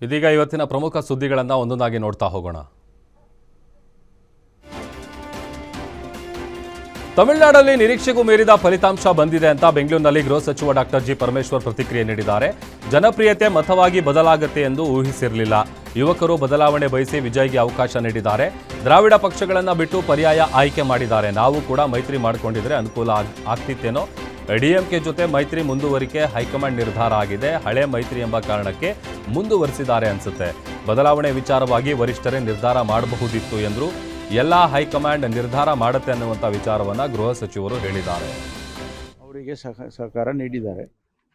ಇದೀಗ ಇವತ್ತಿನ ಪ್ರಮುಖ ಸುದ್ದಿಗಳನ್ನು ಒಂದೊಂದಾಗಿ ನೋಡ್ತಾ ಹೋಗೋಣ. ತಮಿಳುನಾಡಲ್ಲಿ ನಿರೀಕ್ಷೆಗೂ ಮೀರಿದ ಫಲಿತಾಂಶ ಬಂದಿದೆ ಅಂತ ಬೆಂಗಳೂರಿನಲ್ಲಿ ಗೃಹ ಸಚಿವ ಡಾಕ್ಟರ್ ಜಿ ಪರಮೇಶ್ವರ್ ಪ್ರತಿಕ್ರಿಯೆ ನೀಡಿದ್ದಾರೆ. ಜನಪ್ರಿಯತೆ ಮತವಾಗಿ ಬದಲಾಗುತ್ತೆ ಎಂದು ಊಹಿಸಿರಲಿಲ್ಲ. ಯುವಕರು ಬದಲಾವಣೆ ಬಯಸಿ ವಿಜಯ್ಗೆ ಅವಕಾಶ ನೀಡಿದ್ದಾರೆ. ದ್ರಾವಿಡ ಪಕ್ಷಗಳನ್ನು ಬಿಟ್ಟು ಪರ್ಯಾಯ ಆಯ್ಕೆ ಮಾಡಿದ್ದಾರೆ. ನಾವು ಕೂಡ ಮೈತ್ರಿ ಮಾಡಿಕೊಂಡಿದ್ರೆ ಅನುಕೂಲ ಆಗ್ತಿತ್ತೇನೋ. ಡಿಎಂಕೆ ಜೊತೆ ಮೈತ್ರಿ ಮುಂದುವರಿಕೆ ಹೈಕಮಾಂಡ್ ನಿರ್ಧಾರ ಆಗಿದೆ. ಹಳೆ ಮೈತ್ರಿ ಎಂಬ ಕಾರಣಕ್ಕೆ ಮುಂದುವರಿಸಿದ್ದಾರೆ ಅನ್ಸುತ್ತೆ. ಬದಲಾವಣೆ ವಿಚಾರವಾಗಿ ವರಿಷ್ಠರೇ ನಿರ್ಧಾರ ಮಾಡಬಹುದಿತ್ತು ಎಂದರು. ಎಲ್ಲ ಹೈಕಮಾಂಡ್ ನಿರ್ಧಾರ ಮಾಡುತ್ತೆ ಅನ್ನುವಂಥ ವಿಚಾರವನ್ನು ಗೃಹ ಸಚಿವರು ಹೇಳಿದ್ದಾರೆ. ಅವರಿಗೆ ಸಹಕಾರ ನೀಡಿದ್ದಾರೆ.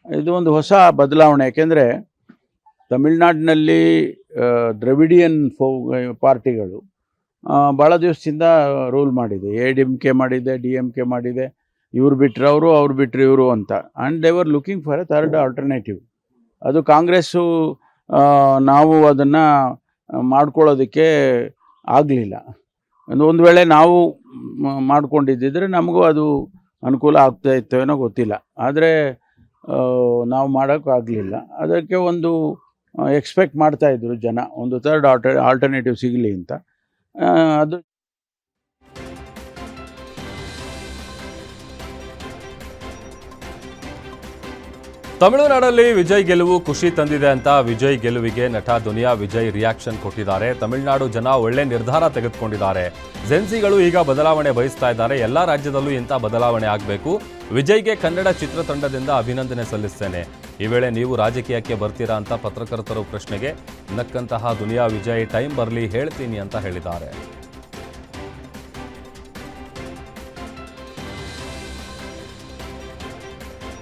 ಇದು ಒಂದು ಹೊಸ ಬದಲಾವಣೆ. ಯಾಕೆಂದರೆ ತಮಿಳುನಾಡಿನಲ್ಲಿ ದ್ರವಿಡಿಯನ್ ಪಾರ್ಟಿಗಳು ಭಾಳ ದಿವಸದಿಂದ ರೂಲ್ ಮಾಡಿದೆ. ADMK ಮಾಡಿದೆ, DMK ಮಾಡಿದೆ. ಇವ್ರು ಬಿಟ್ಟರೆ ಅವರು, ಅವ್ರು ಬಿಟ್ಟರೆ ಇವರು ಅಂತ. And they were looking for A third alternative. ಅದು ಕಾಂಗ್ರೆಸ್ಸು ನಾವು ಅದನ್ನು ಮಾಡ್ಕೊಳ್ಳೋದಕ್ಕೆ ಆಗಲಿಲ್ಲ. ಒಂದು ವೇಳೆ ನಾವು ಮಾಡ್ಕೊಂಡಿದ್ದಿದ್ರೆ ನಮಗೂ ಅದು ಅನುಕೂಲ ಆಗ್ತಾ ಇತ್ತು ಏನೋ ಗೊತ್ತಿಲ್ಲ. ಆದರೆ ನಾವು ಮಾಡೋಕ್ಕಾಗಲಿಲ್ಲ. ಅದಕ್ಕೆ ಒಂದು ಎಕ್ಸ್ಪೆಕ್ಟ್ ಮಾಡ್ತಾಯಿದ್ರು ಜನ, ಒಂದು ಥರ್ಡ್ ಆಲ್ಟರ್ನೇಟಿವ್ ಸಿಗಲಿ ಅಂತ. ಅದು ತಮಿಳುನಾಡಲ್ಲಿ ವಿಜಯ್ ಗೆಲುವು ಖುಷಿ ತಂದಿದೆ ಅಂತ ವಿಜಯ್ ಗೆಲುವಿಗೆ ನಟ ದುನಿಯಾ ವಿಜಯ್ ರಿಯಾಕ್ಷನ್ ಕೊಟ್ಟಿದ್ದಾರೆ. ತಮಿಳುನಾಡು ಜನ ಒಳ್ಳೆ ನಿರ್ಧಾರ ತೆಗೆದುಕೊಂಡಿದ್ದಾರೆ. ಜೆನ್ಸಿಗಳು ಈಗ ಬದಲಾವಣೆ ಬಯಸ್ತಾ ಇದ್ದಾರೆ. ಎಲ್ಲ ರಾಜ್ಯದಲ್ಲೂ ಇಂಥ ಬದಲಾವಣೆ ಆಗಬೇಕು. ವಿಜಯ್ಗೆ ಕನ್ನಡ ಚಿತ್ರತಂಡದಿಂದ ಅಭಿನಂದನೆ ಸಲ್ಲಿಸ್ತೇನೆ. ಈ ವೇಳೆ ನೀವು ರಾಜಕೀಯಕ್ಕೆ ಬರ್ತೀರಾ ಅಂತ ಪತ್ರಕರ್ತರು ಪ್ರಶ್ನೆಗೆ ನಕ್ಕಂತಹ ದುನಿಯಾ ವಿಜಯ್ ಟೈಮ್ ಬರಲಿ ಹೇಳ್ತೀನಿ ಅಂತ ಹೇಳಿದ್ದಾರೆ.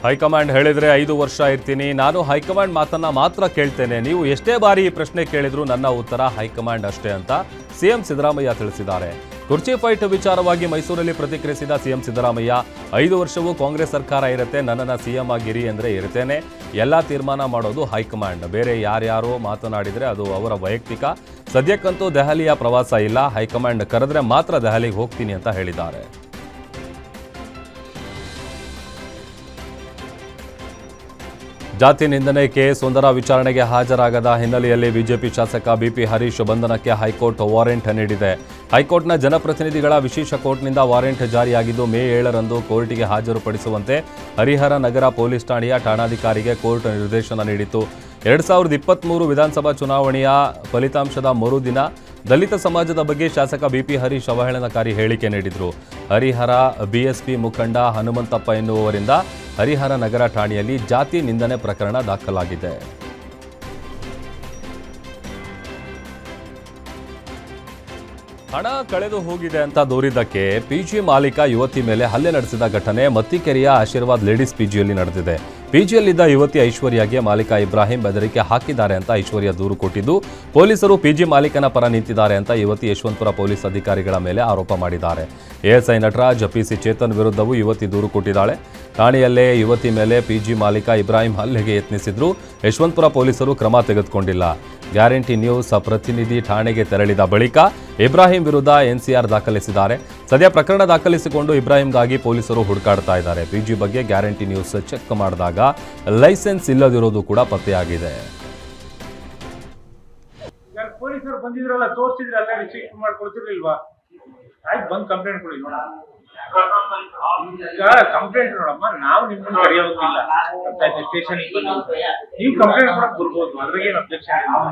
ಹೈಕಮಾಂಡ್ ಹೇಳಿದ್ರೆ 5 ವರ್ಷ ಇರ್ತೀನಿ. ನಾನು ಹೈಕಮಾಂಡ್ ಮಾತನ್ನ ಮಾತ್ರ ಕೇಳ್ತೇನೆ. ನೀವು ಎಷ್ಟೇ ಬಾರಿ ಈ ಪ್ರಶ್ನೆ ಕೇಳಿದ್ರು ನನ್ನ ಉತ್ತರ ಹೈಕಮಾಂಡ್ ಅಷ್ಟೇ ಅಂತ ಸಿಎಂ ಸಿದ್ದರಾಮಯ್ಯ ತಿಳಿಸಿದ್ದಾರೆ. ಕುರ್ಚಿ ಫೈಟ್ ವಿಚಾರವಾಗಿ ಮೈಸೂರಲ್ಲಿ ಪ್ರತಿಕ್ರಿಯಿಸಿದ ಸಿಎಂ ಸಿದ್ದರಾಮಯ್ಯ, 5 ವರ್ಷವೂ ಕಾಂಗ್ರೆಸ್ ಸರ್ಕಾರ ಇರುತ್ತೆ. ನನ್ನನ್ನು ಸಿಎಂ ಆಗಿರಿ ಅಂದರೆ ಇರ್ತೇನೆ. ಎಲ್ಲ ತೀರ್ಮಾನ ಮಾಡೋದು ಹೈಕಮಾಂಡ್. ಬೇರೆ ಯಾರ್ಯಾರೋ ಮಾತನಾಡಿದರೆ ಅದು ಅವರ ವೈಯಕ್ತಿಕ. ಸದ್ಯಕ್ಕಂತೂ ದೆಹಲಿಯ ಪ್ರವಾಸ ಇಲ್ಲ. ಹೈಕಮಾಂಡ್ ಕರೆದ್ರೆ ಮಾತ್ರ ದೆಹಲಿಗೆ ಹೋಗ್ತೀನಿ ಅಂತ ಹೇಳಿದ್ದಾರೆ. ಜಾತಿ ನಿಂದನೆ ಕೇಸ್ ಒಂದರ ವಿಚಾರಣೆಗೆ ಹಾಜರಾಗದ ಹಿನ್ನೆಲೆಯಲ್ಲಿ ಬಿಜೆಪಿ ಶಾಸಕ ಬಿಪಿ ಹರೀಶ್ ಬಂಧನಕ್ಕೆ ಹೈಕೋರ್ಟ್ ವಾರೆಂಟ್ ನೀಡಿದೆ. ಹೈಕೋರ್ಟ್ನ ಜನಪ್ರತಿನಿಧಿಗಳ ವಿಶೇಷ ಕೋರ್ಟ್ನಿಂದ ವಾರೆಂಟ್ ಜಾರಿಯಾಗಿದ್ದು ಮೇ 7ರಂದು ಕೋರ್ಟಿಗೆ ಹಾಜರುಪಡಿಸುವಂತೆ ಹರಿಹರ ನಗರ ಪೊಲೀಸ್ ಠಾಣೆಯ ಠಾಣಾಧಿಕಾರಿಗೆ ಕೋರ್ಟ್ ನಿರ್ದೇಶನ ನೀಡಿತು. 2023 ವಿಧಾನಸಭಾ ಚುನಾವಣೆಯ ಫಲಿತಾಂಶದ ಮರುದಿನ ದಲಿತ ಸಮಾಜದ ಬಗ್ಗೆ ಶಾಸಕ ಬಿಪಿ ಹರೀಶ್ ಅವಹೇಳನಕಾರಿ ಹೇಳಿಕೆ ನೀಡಿದರು. ಹರಿಹರ ಬಿಎಸ್ಪಿ ಮುಖಂಡ ಹನುಮಂತಪ್ಪ ಎನ್ನುವವರಿಂದ ಹರಿಹರ ನಗರ ಠಾಣೆಯಲ್ಲಿ ಜಾತಿ ನಿಂದನೆ ಪ್ರಕರಣ ದಾಖಲಾಗಿದೆ. ಹಣ ಕಳೆದು ಹೋಗಿದೆ ಅಂತ ದೂರಿದ್ದಕ್ಕೆ ಪಿಜಿ ಮಾಲೀಕ ಯುವತಿ ಮೇಲೆ ಹಲ್ಲೆ ನಡೆಸಿದ ಘಟನೆ ಮತ್ತಿಕೆರೆಯ ಆಶೀರ್ವಾದ್ ಲೇಡೀಸ್ ಪಿಜಿಯಲ್ಲಿ ನಡೆದಿದೆ. ಪಿಜಿಯಲ್ಲಿದ್ದ ಯುವತಿ ಐಶ್ವರ್ಯಗೆ ಮಾಲೀಕ ಇಬ್ರಾಹಿಂ ಬೆದರಿಕೆ ಹಾಕಿದ್ದಾರೆ ಅಂತ ಐಶ್ವರ್ಯ ದೂರು ಕೊಟ್ಟಿದ್ದು, ಪೊಲೀಸರು ಪಿಜಿ ಮಾಲೀಕನ ಪರ ನಿಂತಿದ್ದಾರೆ ಅಂತ ಯುವತಿ ಯಶವಂತಪುರ ಪೊಲೀಸ್ ಅಧಿಕಾರಿಗಳ ಮೇಲೆ ಆರೋಪ ಮಾಡಿದ್ದಾರೆ. ಎಎಸ್ಐ ನಟರಾಜ್, ಪಿಸಿ ಚೇತನ್ ವಿರುದ್ಧವೂ ಯುವತಿ ದೂರು ಕೊಟ್ಟಿದ್ದಾಳೆ. ಠಾಣೆಯಲ್ಲೇ ಯುವತಿ ಮೇಲೆ ಪಿಜಿ ಮಾಲೀಕ ಇಬ್ರಾಹಿಂ ಹಲ್ಲೆಗೆ ಯತ್ನಿಸಿದ್ರು. ಯಶವಂತಪುರ ಪೊಲೀಸರು ಕ್ರಮ ತೆಗೆದುಕೊಂಡಿಲ್ಲ. ಗ್ಯಾರಂಟಿ ನ್ಯೂಸ್ ಪ್ರತಿನಿಧಿ ಠಾಣೆಗೆ ತೆರಳಿದ ಬಳಿಕ ಇಬ್ರಾಹಿಂ ವಿರುದ್ಧ ಎನ್ಸಿಆರ್ ದಾಖಲಿಸಿದ್ದಾರೆ. ಸದ್ಯ ಪ್ರಕರಣ ದಾಖಲಿಸಿಕೊಂಡು ಇಬ್ರಾಹಿಂಗಾಗಿ ಪೊಲೀಸರು ಹುಡುಕಾಡ್ತಾ ಇದ್ದಾರೆ. ಪಿಜಿ ಬಗ್ಗೆ ಗ್ಯಾರಂಟಿ ನ್ಯೂಸ್ ಚೆಕ್ ಮಾಡಿದಾಗ ಲೈಸೆನ್ಸ್ ಇಲ್ಲದಿರೋದು ಕೂಡ ಪತ್ತೆಯಾಗಿದೆ. ಪೊಲೀಸರು ಬಂದಿದ್ರಲ್ಲ, ತೋರಿಸಿದ್ರಲ್ಲ, ರಿಸೀವ್ ಮಾಡ್ಕೊಳ್ತಿರ್ಲಿಲ್ವಾ? ಆಯ್ತು, ಬಂದು ಕಂಪ್ಲೇಂಟ್ ಕೊಡಿ. ಈಗ ಕಂಪ್ಲೇಂಟ್ ನೋಡಮ್ಮ, ನಾವು ನಿಮ್ಮನ್ನು ಕರೆಯೋದಿಲ್ಲ. ಸ್ಟೇಷನ್ ನೀವು ಕಂಪ್ಲೇಂಟ್ ಕೊಡಕ್ ಬರ್ಬೋದು, ಅದ್ರಾಗೇನು ಅಬ್ಜೆಕ್ಷನ್ ಇಲ್ಲ.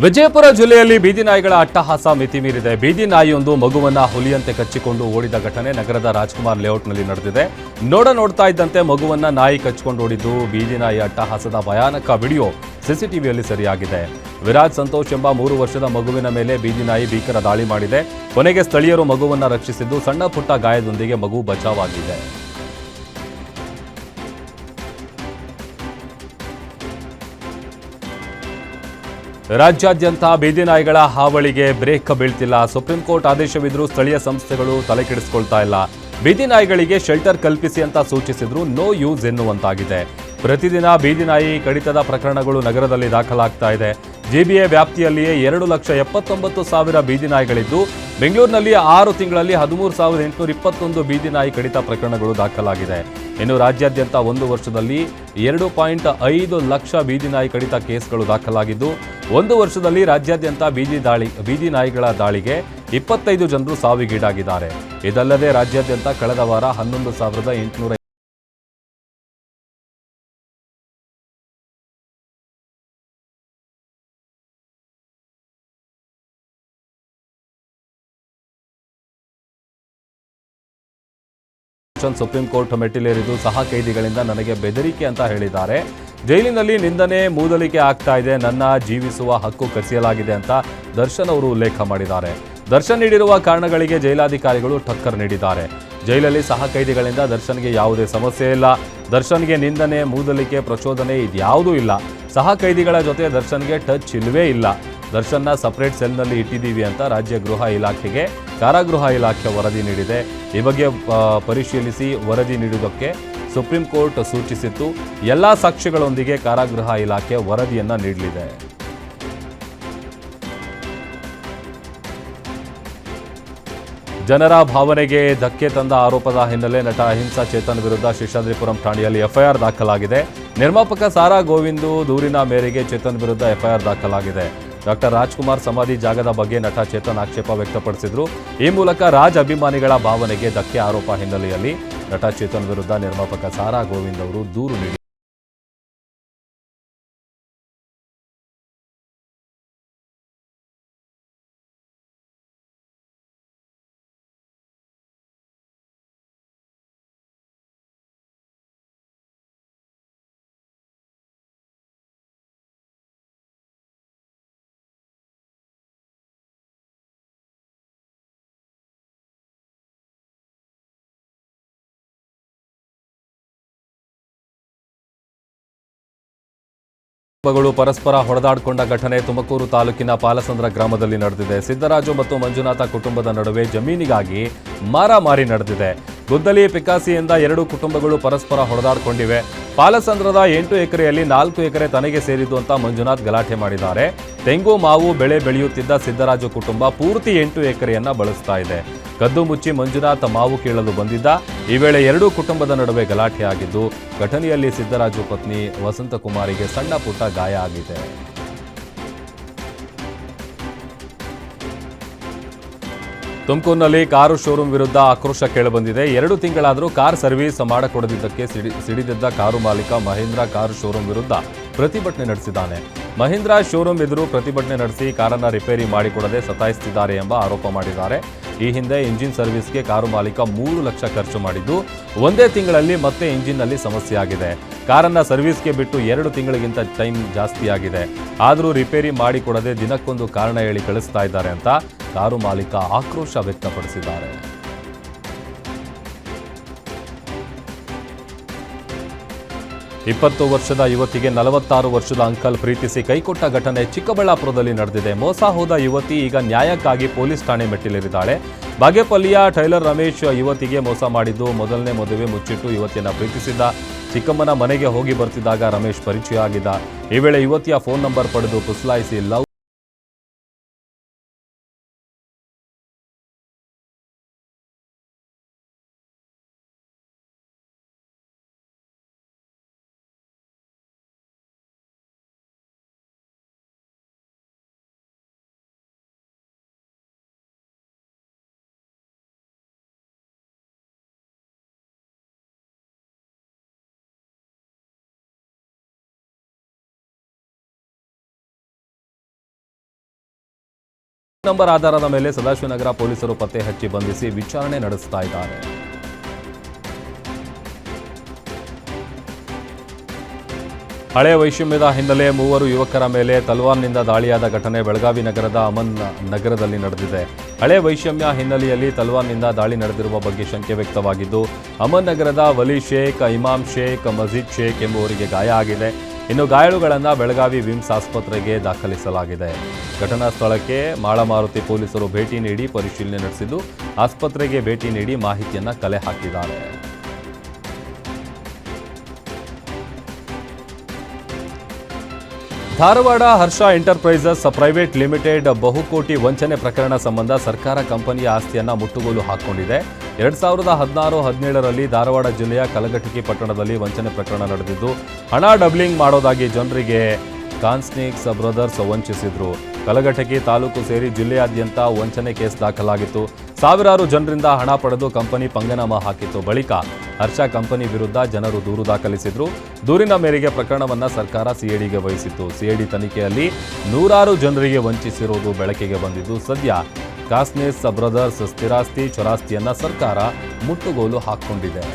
ವಿಜಯಪುರ ಜಿಲ್ಲೆಯಲ್ಲಿ ಬೀದಿ ನಾಯಿಗಳ ಅಟ್ಟಹಾಸ ಮಿತಿ ಮೀರಿದೆ. ಬೀದಿ ನಾಯಿಯೊಂದು ಮಗುವನ್ನ ಹುಲಿಯಂತೆ ಕಚ್ಚಿಕೊಂಡು ಓಡಿದ ಘಟನೆ ನಗರದ ರಾಜ್ಕುಮಾರ್ ಲೇಔಟ್ನಲ್ಲಿ ನಡೆದಿದೆ. ನೋಡ್ತಾ ಇದ್ದಂತೆ ಮಗುವನ್ನ ನಾಯಿ ಕಚ್ಚಿಕೊಂಡು ಓಡಿದ್ದು ಬೀದಿ ನಾಯಿ ಅಟ್ಟಹಾಸದ ಭಯಾನಕ ವಿಡಿಯೋ ಸಿಸಿಟಿವಿಯಲ್ಲಿ ಸೆರೆಯಾಗಿದೆ. ವಿರಾಜ್ ಸಂತೋಷ್ ಎಂಬ 3 ವರ್ಷದ ಮಗುವಿನ ಮೇಲೆ ಬೀದಿ ನಾಯಿ ಭೀಕರ ದಾಳಿ ಮಾಡಿದೆ. ಕೊನೆಗೆ ಸ್ಥಳೀಯರು ಮಗುವನ್ನ ರಕ್ಷಿಸಿದ್ದು ಸಣ್ಣ ಪುಟ್ಟ ಗಾಯದೊಂದಿಗೆ ಮಗು ಬಚಾವಾಗಿದೆ. ರಾಜ್ಯಾದ್ಯಂತ ಬೀದಿ ನಾಯಿಗಳ ಹಾವಳಿಗೆ ಬ್ರೇಕ್ ಬೀಳ್ತಿಲ್ಲ. ಸುಪ್ರೀಂ ಕೋರ್ಟ್ ಆದೇಶವಿದ್ರೂ ಸ್ಥಳೀಯ ಸಂಸ್ಥೆಗಳು ತಲೆಕೆಡಿಸಿಕೊಳ್ತಾ ಇಲ್ಲ. ಬೀದಿ ನಾಯಿಗಳಿಗೆ ಶೆಲ್ಟರ್ ಕಲ್ಪಿಸಿ ಅಂತ ಸೂಚಿಸಿದ್ರು ನೋ ಯೂಸ್ ಎನ್ನುವಂತಾಗಿದೆ. ಪ್ರತಿದಿನ ಬೀದಿ ನಾಯಿ ಕಡಿತದ ಪ್ರಕರಣಗಳು ನಗರದಲ್ಲಿ ದಾಖಲಾಗ್ತಾ ಇದೆ. ಜಿಬಿಎ ವ್ಯಾಪ್ತಿಯಲ್ಲಿಯೇ 2,79,000 ಬೀದಿ ನಾಯಿಗಳಿದ್ದು, ಬೆಂಗಳೂರಿನಲ್ಲಿ 6 ತಿಂಗಳಲ್ಲಿ 13,821 ಬೀದಿ ನಾಯಿ ಕಡಿತ ಪ್ರಕರಣಗಳು ದಾಖಲಾಗಿದೆ. ಇನ್ನು ರಾಜ್ಯಾದ್ಯಂತ 1 ವರ್ಷದಲ್ಲಿ 2.5 ಲಕ್ಷ ಬೀದಿ ನಾಯಿ ಕಡಿತ ಕೇಸ್ಗಳು ದಾಖಲಾಗಿದ್ದು, 1 ವರ್ಷದಲ್ಲಿ ರಾಜ್ಯಾದ್ಯಂತ ಬೀದಿ ನಾಯಿಗಳ ದಾಳಿಗೆ 25 ಜನರು ಸಾವಿಗೀಡಾಗಿದ್ದಾರೆ. ಇದಲ್ಲದೆ ರಾಜ್ಯಾದ್ಯಂತ ಕಳೆದ ವಾರ 11,800 ಸುಪ್ರೀಂ ಕೋರ್ಟ್ ಮೆಟ್ಟಿಲೇರಿದ್ದು ಸಹ ಕೈದಿಗಳಿಂದ ನನಗೆ ಬೆದರಿಕೆ ಅಂತ ಹೇಳಿದ್ದಾರೆ. ಜೈಲಿನಲ್ಲಿ ನಿಂದನೆ ಮೂದಲಿಕೆ ಆಗ್ತಾ ಇದೆ, ನನ್ನ ಜೀವಿಸುವ ಹಕ್ಕು ಕಸಿಯಲಾಗಿದೆ ಅಂತ ದರ್ಶನ್ ಅವರು ಉಲ್ಲೇಖ ಮಾಡಿದ್ದಾರೆ. ದರ್ಶನ್ ನೀಡಿರುವ ಕಾರಣಗಳಿಗೆ ಜೈಲಾಧಿಕಾರಿಗಳು ಟಕ್ಕರ್ ನೀಡಿದ್ದಾರೆ. ಜೈಲಲ್ಲಿ ಸಹ ಕೈದಿಗಳಿಂದ ದರ್ಶನ್ಗೆ ಯಾವುದೇ ಸಮಸ್ಯೆ ಇಲ್ಲ. ದರ್ಶನ್ಗೆ ನಿಂದನೆ ಮೂದಲಿಕೆ ಪ್ರಚೋದನೆ ಇದ್ಯಾವುದೂ ಇಲ್ಲ. ಸಹ ಕೈದಿಗಳ ಜೊತೆ ದರ್ಶನ್ಗೆ ಟಚ್ ಇಲ್ಲವೇ ಇಲ್ಲ. ದರ್ಶನ್ನ ಸಪರೇಟ್ ಸೆಲ್ನಲ್ಲಿ ಇಟ್ಟಿದ್ದೀವಿ ಅಂತ ರಾಜ್ಯ ಗೃಹ ಇಲಾಖೆಗೆ ಕಾರಾಗೃಹ ಇಲಾಖೆ ವರದಿ ನೀಡಿದೆ. ಈ ಬಗ್ಗೆ ಪರಿಶೀಲಿಸಿ ವರದಿ ನೀಡುವುದಕ್ಕೆ ಸುಪ್ರೀಂ ಕೋರ್ಟ್ ಸೂಚಿಸಿತ್ತು. ಎಲ್ಲ ಸಾಕ್ಷ್ಯಗಳೊಂದಿಗೆ ಕಾರಾಗೃಹ ಇಲಾಖೆ ವರದಿಯನ್ನ ನೀಡಲಿದೆ. ಜನರ ಭಾವನೆಗೆ ಧಕ್ಕೆ ತಂದ ಆರೋಪದ ಹಿನ್ನೆಲೆ ನಟ ಅಹಿಂಸಾ ಚೇತನ್ ವಿರುದ್ಧ ಶೇಷಾದ್ರಿಪುರಂ ಠಾಣೆಯಲ್ಲಿ ಎಫ್ಐಆರ್ ದಾಖಲಾಗಿದೆ. ನಿರ್ಮಾಪಕ ಸಾರಾ ಗೋವಿಂದು ದೂರಿನ ಮೇರೆಗೆ ಚೇತನ್ ವಿರುದ್ಧ ಎಫ್ಐಆರ್ ದಾಖಲಾಗಿದೆ. ಡಾಕ್ಟರ್ ರಾಜ್ಕುಮಾರ್ ಸಮಾಧಿ ಜಾಗದ ಬಗ್ಗೆ ನಟ ಚೇತನ್ ಆಕ್ಷೇಪ ವ್ಯಕ್ತಪಡಿಸಿದ್ರು. ಈ ಮೂಲಕ ರಾಜ್ ಅಭಿಮಾನಿಗಳ ಭಾವನೆಗೆ ಧಕ್ಕೆ ಆರೋಪ ಹಿನ್ನೆಲೆಯಲ್ಲಿ ನಟ ಚೇತನ್ ವಿರುದ್ಧ ನಿರ್ಮಾಪಕ ಸಾರಾ ಗೋವಿಂದ್ ಅವರು ದೂರು ನೀಡಿದ್ದಾರೆ. ಕುಟುಂಬಗಳು ಪರಸ್ಪರ ಹೊಡೆದಾಡಿಕೊಂಡ ಘಟನೆ ತುಮಕೂರು ತಾಲೂಕಿನ ಪಾಲಸಂದ್ರ ಗ್ರಾಮದಲ್ಲಿ ನಡೆದಿದೆ. ಸಿದ್ದರಾಜು ಮತ್ತು ಮಂಜುನಾಥ ಕುಟುಂಬದ ನಡುವೆ ಜಮೀನಿಗಾಗಿ ಮಾರಾಮಾರಿ ನಡೆದಿದೆ. ಗುದ್ದಲಿ ಪಿಕಾಸಿಯಿಂದ 2 ಕುಟುಂಬಗಳು ಪರಸ್ಪರ ಹೊಡೆದಾಡಿಕೊಂಡಿವೆ. ಪಾಲಸಂದ್ರದ 8 ಎಕರೆಯಲ್ಲಿ 4 ಎಕರೆ ತನಗೆ ಸೇರಿದ್ದು ಅಂತ ಮಂಜುನಾಥ್ ಗಲಾಟೆ ಮಾಡಿದ್ದಾರೆ. ತೆಂಗು ಮಾವು ಬೆಳೆ ಬೆಳೆಯುತ್ತಿದ್ದ ಸಿದ್ದರಾಜು ಕುಟುಂಬ ಪೂರ್ತಿ 8 ಎಕರೆಯನ್ನ ಬಳಸ್ತಾ ಇದೆ. ಕದ್ದು ಮುಚ್ಚಿ ಮಂಜುನಾಥ್ ಮಾವು ಕೀಳಲು ಬಂದಿದ್ದ. ಈ ವೇಳೆ 2 ಕುಟುಂಬದ ನಡುವೆ ಗಲಾಟೆ ಆಗಿದ್ದು, ಘಟನೆಯಲ್ಲಿ ಸಿದ್ದರಾಜು ಪತ್ನಿ ವಸಂತಕುಮಾರಿಗೆ ಸಣ್ಣ ಪುಟ್ಟ ಗಾಯ ಆಗಿದೆ. ತುಮಕೂರಿನಲ್ಲಿ ಕಾರು ಶೋರೂಮ್ ವಿರುದ್ಧ ಆಕ್ರೋಶ ಕೇಳಿಬಂದಿದೆ. 2 ತಿಂಗಳಾದರೂ ಕಾರ್ ಸರ್ವಿಸ್ ಮಾಡಿಕೊಡದಿದ್ದಕ್ಕೆ ಸಿಡಿದಿದ್ದ ಕಾರು ಮಾಲೀಕ ಮಹೇಂದ್ರ ಕಾರು ಶೋರೂಮ್ ವಿರುದ್ಧ ಪ್ರತಿಭಟನೆ ನಡೆಸಿದ್ದಾನೆ. ಮಹೇಂದ್ರ ಶೋರೂಮ್ ಎದುರು ಪ್ರತಿಭಟನೆ ನಡೆಸಿ ಕಾರನ್ನು ರಿಪೇರಿ ಮಾಡಿಕೊಡದೆ ಸತಾಯಿಸುತ್ತಿದ್ದಾರೆ ಎಂಬ ಆರೋಪ ಮಾಡಿದ್ದಾರೆ. ಈ ಹಿಂದೆ ಇಂಜಿನ್ ಸರ್ವಿಸ್ಗೆ ಕಾರು ಮಾಲೀಕ 3 ಲಕ್ಷ ಖರ್ಚು ಮಾಡಿದ್ದು, ಒಂದೇ ತಿಂಗಳಲ್ಲಿ ಮತ್ತೆ ಇಂಜಿನ್ನಲ್ಲಿ ಸಮಸ್ಯೆ ಆಗಿದೆ. ಕಾರನ್ನು ಸರ್ವಿಸ್ಗೆ ಬಿಟ್ಟು 2 ತಿಂಗಳಿಗಿಂತ ಟೈಮ್ ಜಾಸ್ತಿ ಆಗಿದೆ. ಆದರೂ ರಿಪೇರಿ ಮಾಡಿಕೊಡದೆ ದಿನಕ್ಕೊಂದು ಕಾರಣ ಹೇಳಿ ಕಳಿಸ್ತಾ ಇದ್ದಾರೆ ಅಂತ ಕಾರು ಮಾಲೀಕ ಆಕ್ರೋಶ ವ್ಯಕ್ತಪಡಿಸಿದ್ದಾರೆ. ಇಪ್ಪತ್ತು ವರ್ಷದ ಯುವತಿಗೆ 46 ವರ್ಷದ ಅಂಕಲ್ ಪ್ರೀತಿಸಿ ಕೈಕೊಟ್ಟ ಘಟನೆ ಚಿಕ್ಕಬಳ್ಳಾಪುರದಲ್ಲಿ ನಡೆದಿದೆ. ಮೋಸ ಹೋದ ಯುವತಿ ಈಗ ನ್ಯಾಯಕ್ಕಾಗಿ ಪೊಲೀಸ್ ಠಾಣೆ ಮೆಟ್ಟಿಲೇರಿದ್ದಾಳೆ. ಬಾಗೇಪಲ್ಲಿಯ ಟೈಲರ್ ರಮೇಶ್ ಯುವತಿಗೆ ಮೋಸ ಮಾಡಿದ್ದು, ಮೊದಲನೇ ಮದುವೆ ಮುಚ್ಚಿಟ್ಟು ಯುವತಿಯನ್ನ ಪ್ರೀತಿಸಿದ್ದ. ಚಿಕ್ಕಮ್ಮನ ಮನೆಗೆ ಹೋಗಿ ಬರ್ತಿದ್ದಾಗ ರಮೇಶ್ ಪರಿಚಯ ಆಗಿದ್ದ. ಈ ವೇಳೆ ಯುವತಿಯ ಫೋನ್ ನಂಬರ್ ಪಡೆದು ಪುಸಲಾಯಿಸಿ ಲವ್ ನಂಬರ್ ಆಧಾರದ ಮೇಲೆ ಸದಾಶಿವನಗರ ಪೊಲೀಸರು ಪತ್ತೆ ಹಚ್ಚಿ ಬಂಧಿಸಿ ವಿಚಾರಣೆ ನಡೆಸ್ತಾ ಇದ್ದಾರೆ. ಹಳೆ ವೈಷಮ್ಯದ ಹಿನ್ನೆಲೆ 3 ಯುವಕರ ಮೇಲೆ ತಲ್ವಾರ್ನಿಂದ ದಾಳಿಯಾದ ಘಟನೆ ಬೆಳಗಾವಿ ನಗರದ ಅಮನ್ ನಗರದಲ್ಲಿ ನಡೆದಿದೆ. ಹಳೆ ವೈಷಮ್ಯ ಹಿನ್ನೆಲೆಯಲ್ಲಿ ತಲ್ವಾರ್ನಿಂದ ದಾಳಿ ನಡೆದಿರುವ ಬಗ್ಗೆ ಶಂಕೆ ವ್ಯಕ್ತವಾಗಿದ್ದು, ಅಮನ್ ನಗರದ ವಲಿ ಶೇಖ್, ಇಮಾಮ್ ಶೇಖ್, ಮಜೀದ್ ಶೇಖ್ ಎಂಬುವರಿಗೆ ಗಾಯ ಆಗಿದೆ. ಇನ್ನು ಗಾಯಾಳುಗಳನ್ನು ಬೆಳಗಾವಿ ವಿಮ್ಸ್ ಆಸ್ಪತ್ರೆಗೆ ದಾಖಲಿಸಲಾಗಿದೆ. ಘಟನಾ ಸ್ಥಳಕ್ಕೆ ಮಾಳಮಾರುತಿ ಪೊಲೀಸರು ಭೇಟಿ ನೀಡಿ ಪರಿಶೀಲನೆ ನಡೆಸಿದ್ದು, ಆಸ್ಪತ್ರೆಗೆ ಭೇಟಿ ನೀಡಿ ಮಾಹಿತಿಯನ್ನು ಕಲೆ ಹಾಕಿದ್ದಾರೆ. ಧಾರವಾಡ ಹರ್ಷ ಎಂಟರ್ಪ್ರೈಸಸ್ ಪ್ರೈವೇಟ್ ಲಿಮಿಟೆಡ್ ಬಹುಕೋಟಿ ವಂಚನೆ ಪ್ರಕರಣ ಸಂಬಂಧ ಸರ್ಕಾರ ಕಂಪನಿಯ ಆಸ್ತಿಯನ್ನ ಮುಟ್ಟುಗೋಲು ಹಾಕಿಕೊಂಡಿದೆ. 2016-17ರಲ್ಲಿ ಧಾರವಾಡ ಜಿಲ್ಲೆಯ ಕಲಘಟಕಿ ಪಟ್ಟಣದಲ್ಲಿ ವಂಚನೆ ಪ್ರಕರಣ ನಡೆದಿದ್ದು, ಹಣ ಡಬ್ಲಿಂಗ್ ಮಾಡೋದಾಗಿ ಜನರಿಗೆ ಕಾನ್ಸ್ನಿಕ್ಸ್ ಬ್ರದರ್ಸ್ ವಂಚಿಸಿದ್ರು. ಕಲಘಟಕಿ ತಾಲೂಕು ಸೇರಿ ಜಿಲ್ಲೆಯಾದ್ಯಂತ ವಂಚನೆ ಕೇಸ್ ದಾಖಲಾಗಿತ್ತು. ಸಾವಿರಾರು ಜನರಿಂದ ಹಣ ಪಡೆದು ಕಂಪನಿ ಪಂಗನಾಮ ಹಾಕಿತ್ತು. ಬಳಿಕ ಹರ್ಷ ಕಂಪನಿ ವಿರುದ್ಧ ಜನರು ದೂರು ದಾಖಲಿಸಿದ್ರು. ದೂರಿನ ಮೇರೆಗೆ ಪ್ರಕರಣವನ್ನ ಸರ್ಕಾರ ಸಿಐಡಿಗೆ ವಹಿಸಿತ್ತು. ಸಿಐಡಿ ತನಿಖೆಯಲ್ಲಿ ನೂರಾರು ಜನರಿಗೆ ವಂಚಿಸಿರುವುದು ಬೆಳಕಿಗೆ ಬಂದಿದ್ದು, ಸದ್ಯ ಕಾಸ್ನೆಸ್ ಬ್ರದರ್ಸ್ ಸ್ಥಿರಾಸ್ತಿ ಚೊರಾಸ್ತಿಯನ್ನ ಸರ್ಕಾರ ಮುಟ್ಟುಗೋಲು ಹಾಕಿಕೊಂಡಿದೆ.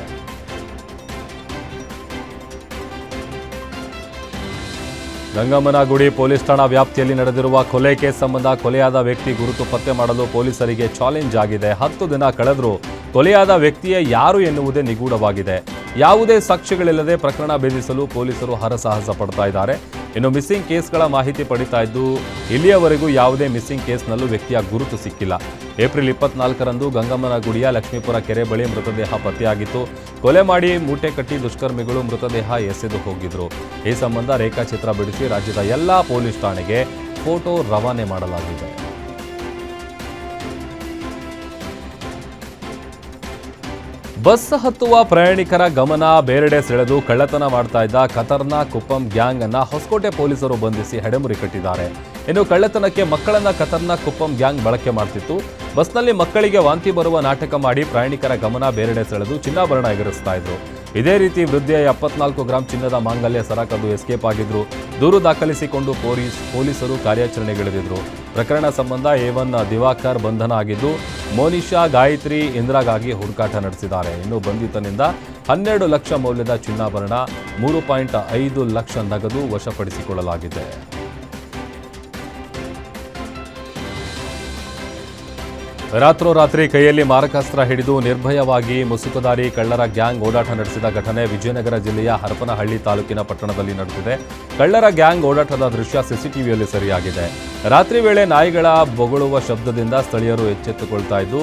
ಗಂಗಮ್ಮನಗುಡಿ ಪೊಲೀಸ್ ಠಾಣಾ ವ್ಯಾಪ್ತಿಯಲ್ಲಿ ನಡೆದಿರುವ ಕೊಲೆ ಕೇಸ್ ಸಂಬಂಧ ಕೊಲೆಯಾದ ವ್ಯಕ್ತಿ ಗುರುತು ಪತ್ತೆ ಮಾಡಲು ಪೊಲೀಸರಿಗೆ ಚಾಲೆಂಜ್ ಆಗಿದೆ. 10 ದಿನ ಕಳೆದರೂ ಕೊಲೆಯಾದ ವ್ಯಕ್ತಿಯೇ ಯಾರು ಎನ್ನುವುದೇ ನಿಗೂಢವಾಗಿದೆ. ಯಾವುದೇ ಸಾಕ್ಷ್ಯಗಳಿಲ್ಲದೆ ಪ್ರಕರಣ ಭೇದಿಸಲು ಪೊಲೀಸರು ಹರಸಾಹಸ ಪಡ್ತಾ ಇದ್ದಾರೆ. ಇನ್ನು ಮಿಸ್ಸಿಂಗ್ ಕೇಸ್ಗಳ ಮಾಹಿತಿ ಪಡಿತಾ ಇದ್ದು, ಇಲ್ಲಿಯವರೆಗೂ ಯಾವುದೇ ಮಿಸ್ಸಿಂಗ್ ಕೇಸ್ನಲ್ಲೂ ವ್ಯಕ್ತಿಯ ಗುರುತು ಸಿಕ್ಕಿಲ್ಲ. ಏಪ್ರಿಲ್ 24ರಂದು ಗಂಗಮ್ಮನಗುಡಿಯ ಲಕ್ಷ್ಮೀಪುರ ಕೆರೆ ಬಳಿ ಮೃತದೇಹ ಪತ್ತೆಯಾಗಿತ್ತು. ಕೊಲೆ ಮಾಡಿ ಮೂಟೆ ಕಟ್ಟಿ ದುಷ್ಕರ್ಮಿಗಳು ಮೃತದೇಹ ಎಸೆದು ಹೋಗಿದ್ರು. ಈ ಸಂಬಂಧ ರೇಖಾಚಿತ್ರ ಬಿಡಿಸಿ ರಾಜ್ಯದ ಎಲ್ಲಾ ಪೊಲೀಸ್ ಠಾಣೆಗೆ ಫೋಟೋ ರವಾನೆ ಮಾಡಲಾಗಿದೆ. ಬಸ್ ಹತ್ತುವ ಪ್ರಯಾಣಿಕರ ಗಮನ ಬೇರೆಡೆ ಸೆಳೆದು ಕಳ್ಳತನ ಮಾಡ್ತಾ ಇದ್ದ ಖತರ್ನಾಕ್ ಕುಪ್ಪಂ ಗ್ಯಾಂಗ್ ಅನ್ನ ಹೊಸಕೋಟೆ ಪೊಲೀಸರು ಬಂಧಿಸಿ ಹೆಡೆಮುರಿ ಕಟ್ಟಿದ್ದಾರೆ. ಇನ್ನು ಕಳ್ಳತನಕ್ಕೆ ಮಕ್ಕಳನ್ನ ಖತರ್ನಾಕ್ ಕುಪ್ಪಂ ಗ್ಯಾಂಗ್ ಬಳಕೆ ಮಾಡ್ತಿತ್ತು. ಬಸ್ನಲ್ಲಿ ಮಕ್ಕಳಿಗೆ ವಾಂತಿ ಬರುವ ನಾಟಕ ಮಾಡಿ ಪ್ರಯಾಣಿಕರ ಗಮನ ಬೇರೆಡೆ ಸೆಳೆದು ಚಿನ್ನಾಭರಣ ಎಗರಿಸ್ತಾ ಇದ್ರು. ಇದೇ ರೀತಿ ವೃದ್ಧೆಯ 74 ಗ್ರಾಂ ಚಿನ್ನದ ಮಾಂಗಲ್ಯ ಸರ ಕದ್ದು ಎಸ್ಕೇಪ್ ಆಗಿದ್ರು. ದೂರು ದಾಖಲಿಸಿಕೊಂಡು ಪೊಲೀಸರು ಕಾರ್ಯಾಚರಣೆಗಿಳಿದಿದ್ರು. ಪ್ರಕರಣ ಸಂಬಂಧ A1 ದಿವಾಕರ್ ಬಂಧನ ಆಗಿದ್ದು, ಮೋನಿಶಾ, ಗಾಯತ್ರಿ, ಇಂದ್ರಾಗಾಗಿ ಹುಡುಕಾಟ ನಡೆಸಿದ್ದಾರೆ. ಇನ್ನು ಬಂಧಿತನಿಂದ 12 ಲಕ್ಷ ಮೌಲ್ಯದ ಚಿನ್ನಾಭರಣ, 3.5 ಲಕ್ಷ ನಗದು ವಶಪಡಿಸಿಕೊಳ್ಳಲಾಗಿದೆ. ರಾತ್ರೋರಾತ್ರಿ ಕೈಯಲ್ಲಿ ಮಾರಕಾಸ್ತ್ರ ಹಿಡಿದು ನಿರ್ಭಯವಾಗಿ ಮುಸುಕುದಾರಿ ಕಳ್ಳರ ಗ್ಯಾಂಗ್ ಓಡಾಟ ನಡೆಸಿದ ಘಟನೆ ವಿಜಯನಗರ ಜಿಲ್ಲೆಯ ಹರಪನಹಳ್ಳಿ ತಾಲೂಕಿನ ಪಟ್ಟಣದಲ್ಲಿ ನಡೆದಿದೆ. ಕಳ್ಳರ ಗ್ಯಾಂಗ್ ಓಡಾಟದ ದೃಶ್ಯ ಸಿಸಿಟಿವಿಯಲ್ಲಿ ಸೆರೆಯಾಗಿದೆ. ರಾತ್ರಿ ವೇಳೆ ನಾಯಿಗಳ ಬೊಗಳುವ ಶಬ್ದದಿಂದ ಸ್ಥಳೀಯರು ಎಚ್ಚೆತ್ತುಕೊಳ್ತಾ ಇದ್ದು,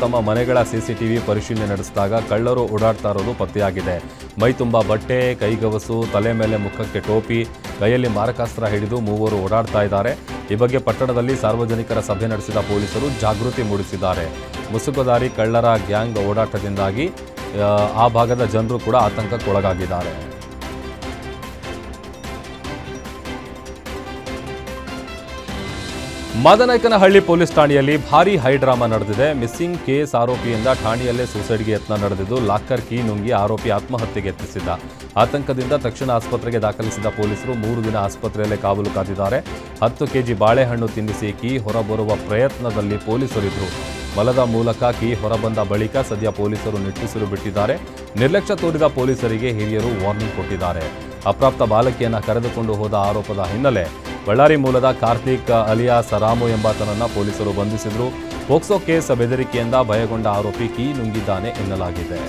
ತಮ್ಮ ಮನೆಗಳ ಸಿಸಿಟಿವಿ ಪರಿಶೀಲನೆ ನಡೆಸಿದಾಗ ಕಳ್ಳರು ಓಡಾಡ್ತಾ ಇರೋದು ಪತ್ತೆಯಾಗಿದೆ. ಮೈ ತುಂಬ ಬಟ್ಟೆ, ಕೈಗವಸು, ತಲೆ ಮೇಲೆ ಮುಖಕ್ಕೆ ಟೋಪಿ, ಕೈಯಲ್ಲಿ ಮಾರಕಾಸ್ತ್ರ ಹಿಡಿದು ಮೂವರು ಓಡಾಡ್ತಾ ಇದ್ದಾರೆ. ಈ ಬಗ್ಗೆ ಪಟ್ಟಣದಲ್ಲಿ ಸಾರ್ವಜನಿಕರ ಸಭೆ ನಡೆಸಿದ ಪೊಲೀಸರು ಜಾಗೃತಿ ಮೂಡಿಸಿದ್ದಾರೆ. ಮುಸುಕುದಾರಿ ಕಳ್ಳರ ಗ್ಯಾಂಗ್ ಓಡಾಟದಿಂದಾಗಿ ಆ ಭಾಗದ ಜನರು ಕೂಡ ಆತಂಕಕ್ಕೊಳಗಾಗಿದ್ದಾರೆ. ಮದನಾಯಕನಹಳ್ಳಿ ಪೊಲೀಸ್ ಠಾಣೆಯಲ್ಲಿ ಭಾರೀ ಹೈಡ್ರಾಮಾ ನಡೆದಿದೆ. ಮಿಸ್ಸಿಂಗ್ ಕೇಸ್ ಆರೋಪಿಯಿಂದ ಠಾಣೆಯಲ್ಲೇ ಸೂಸೈಡ್ಗೆ ಯತ್ನ ನಡೆದಿದ್ದು, ಲಾಕರ್ ಕೀ ನುಂಗಿ ಆರೋಪಿ ಆತ್ಮಹತ್ಯೆಗೆ ಯತ್ನಿಸಿದ್ದ. ಆತಂಕದಿಂದ ತಕ್ಷಣ ಆಸ್ಪತ್ರೆಗೆ ದಾಖಲಿಸಿದ ಪೊಲೀಸರು 3 ದಿನ ಆಸ್ಪತ್ರೆಯಲ್ಲೇ ಕಾವಲು ಕಾದಿದ್ದಾರೆ. 10 ಕೆಜಿ ಬಾಳೆಹಣ್ಣು ತಿನ್ನಿಸಿ ಕೀ ಹೊರಬರುವ ಪ್ರಯತ್ನದಲ್ಲಿ ಪೊಲೀಸರಿದ್ರು. ಮಲದ ಮೂಲಕ ಕೀ ಹೊರಬಂದ ಬಳಿಕ ಸದ್ಯ ಪೊಲೀಸರು ನಿಟ್ಟುಸಿರು ಬಿಟ್ಟಿದ್ದಾರೆ. ನಿರ್ಲಕ್ಷ್ಯ ತೋರಿದ ಪೊಲೀಸರಿಗೆ ಹಿರಿಯರು ವಾರ್ನಿಂಗ್ ಕೊಟ್ಟಿದ್ದಾರೆ. ಅಪ್ರಾಪ್ತ ಬಾಲಕಿಯನ್ನ ಕರೆದುಕೊಂಡು ಹೋದ ಆರೋಪದ ಹಿನ್ನೆಲೆ ಬಳ್ಳಾರಿ ಮೂಲದ ಕಾರ್ತಿಕ್ ಅಲಿಯಾಸ್ ರಾಮು ಎಂಬಾತನನ್ನ ಪೊಲೀಸರು ಬಂಧಿಸಿದ್ರು. ಪೋಕ್ಸೋ ಕೇಸ್ ಬೆದರಿಕೆಯಿಂದ ಭಯಗೊಂಡ ಆರೋಪಿ ಕೀ ನುಂಗಿದ್ದಾನೆ ಎನ್ನಲಾಗಿದೆ.